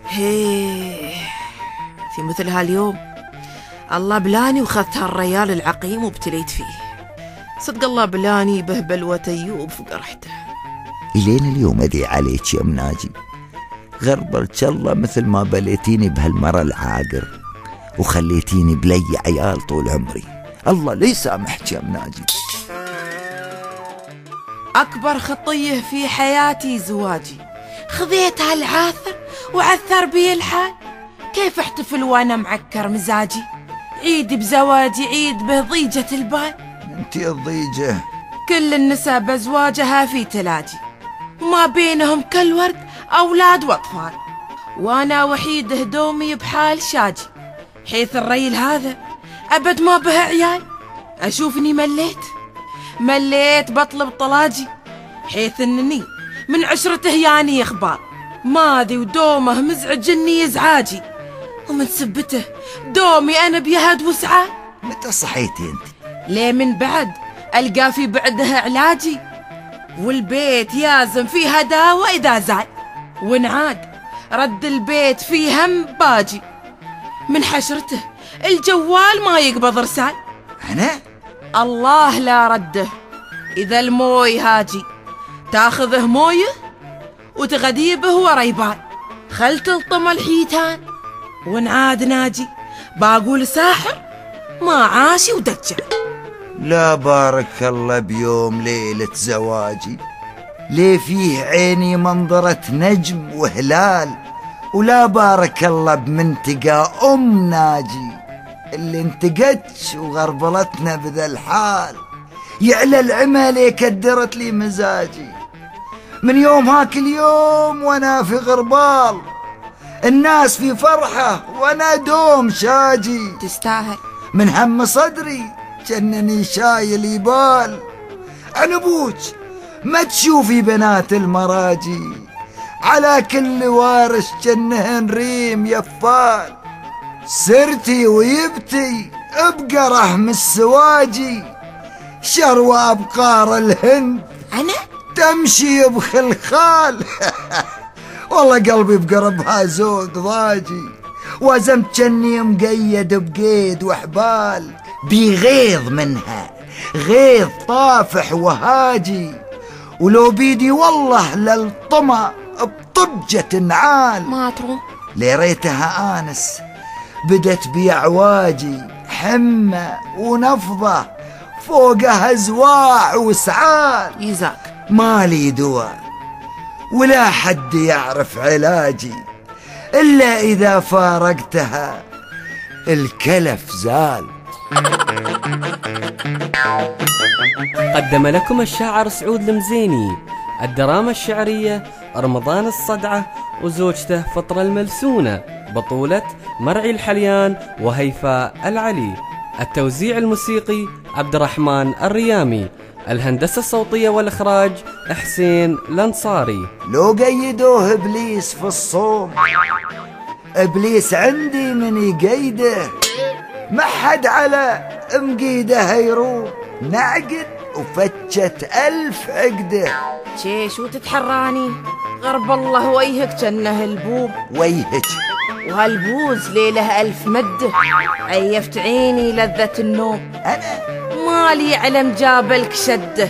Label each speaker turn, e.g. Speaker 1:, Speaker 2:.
Speaker 1: هيه، في مثل هاليوم الله بلاني وخذت هالريال العقيم وابتليت فيه. صدق الله بلاني به بلوة أيوب في قرحته.
Speaker 2: إلين اليوم أدعي عليك يا مناجي، غربلك الله مثل ما بليتيني بهالمرة العاقر وخليتيني بلي عيال طول عمري. الله لا يسامحك يا مناجي.
Speaker 1: أكبر خطية في حياتي زواجي، خذيت هالعاثر وعثر بي الحال. كيف احتفل وانا معكر مزاجي؟ عيد بزواجي عيد به ضيجة البال.
Speaker 2: انتي الضيجة،
Speaker 1: كل النساء بزواجها في تلاجي، وما بينهم كالورد أولاد وأطفال، وأنا وحيد هدومي بحال شاجي. حيث الريل هذا أبد ما به عيال، أشوفني مليت بطلب طلاجي. حيث أنني من عشرته ياني إخبار، ماذي ودومه مزعجني إزعاجي، ومن سبته دومي أنا بيهد وسعال.
Speaker 2: متى صحيتي انت؟
Speaker 1: ليه من بعد ألقى في بعدها علاجي، والبيت يازم فيه هداوة إذا زال، ونعاد رد البيت فيه هم باجي. من حشرته الجوال ما يقبض رسال،
Speaker 2: أنا؟
Speaker 1: الله لا رده. إذا الموي هاجي تاخذه مويه وتغديبه وريبان، خل تلطم الحيتان ونعاد ناجي، باقول ساحر ما عاشي ودجال.
Speaker 2: لا بارك الله بيوم ليلة زواجي، ليه فيه عيني منظرة نجم وهلال، ولا بارك الله بمنتقى أم ناجي اللي انتقتش وغربلتنا بذا الحال. يعلى العمى ليه كدرت لي مزاجي، من يوم هاك اليوم وانا في غربال، الناس في فرحة وانا دوم شاجي.
Speaker 1: تستاهل
Speaker 2: من هم صدري جنني شايل يبال. عن ابوك ما تشوفي بنات المراجي، على كل وارش جنهن ريم يفال. سرتي ويبتي بقرح السواجي، شروى أبقار الهند
Speaker 1: أنا
Speaker 2: تمشي بخلخال. والله قلبي بقربها زود ضاجي، وزمت جني مقيد بقيد وحبال. بيغيظ منها غيظ طافح وهاجي، ولو بيدي والله للطمى بطبجة نعال.
Speaker 1: ما تروم
Speaker 2: ليريتها آنس بدت بيعواجي، حمى ونفضة فوقها زواع وسعال.
Speaker 1: يزاك
Speaker 2: مالي دواء ولا حد يعرف علاجي، إلا إذا فارقتها الكلف زال.
Speaker 3: قدم لكم الشاعر سعود المزيني الدراما الشعرية رمضان الصدعة وزوجته فطرة الملسونة، بطولة مرعي الحليان وهيفاء العلي. التوزيع الموسيقي عبد الرحمن الريامي، الهندسة الصوتية والإخراج حسين الأنصاري.
Speaker 2: لو قيدوه إبليس في الصوم، إبليس عندي من يقيده، ما حد على مقيده يروم، نعقد وفتشت 1000 عقده.
Speaker 1: شو تتحراني؟ غرب الله ويهك جنه البوب،
Speaker 2: ويهك
Speaker 1: وهالبوز ليله 1000 مده، عيفت عيني لذة النوم.
Speaker 2: أنا
Speaker 1: مالي علم جابلك شده،